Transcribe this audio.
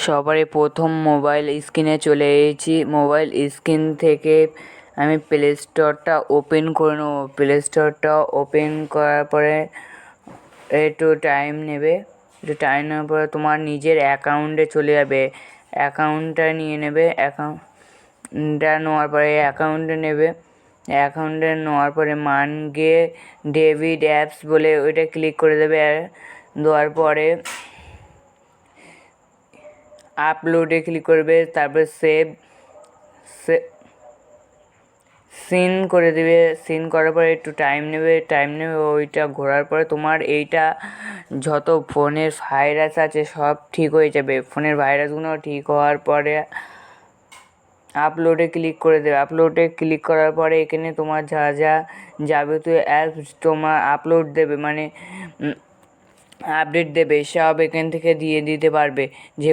সবারই প্রথম মোবাইল স্ক্রিনে চলে এসেছি। মোবাইল স্ক্রিন থেকে আমি প্লে স্টোরটা ওপেন করে নেবো। প্লে স্টোরটা ওপেন করার পরে একটু টাইম নেবে। নেওয়ার পরে তোমার নিজের অ্যাকাউন্টে চলে যাবে। অ্যাকাউন্টটা নিয়ে নেবে। অ্যাকাউন্টটা নেওয়ার পরে অ্যাকাউন্টে নেওয়ার পরে মান গিয়ে ডেবিট অ্যাপস বলে ওইটা ক্লিক করে দেবে। দেওয়ার পরে আপলোডে ক্লিক করবে, তারপর সিন করে দেবে। সিন করার পরে একটু টাইম নেবে। ওইটা ঘোরার পরে তোমার এইটা যত ফোনের ভাইরাস আছে সব ঠিক হয়ে যাবে। ফোনের ভাইরাসগুলো ঠিক হওয়ার পরে আপলোডে ক্লিক করে দেবে। আপলোডে ক্লিক করার পরে এখানে তোমার যা যা যাবতীয় অ্যাপস তোমার আপলোড দেবে, মানে আপডেট দেবে, সব এখান থেকে দিয়ে দিতে পারবে। যে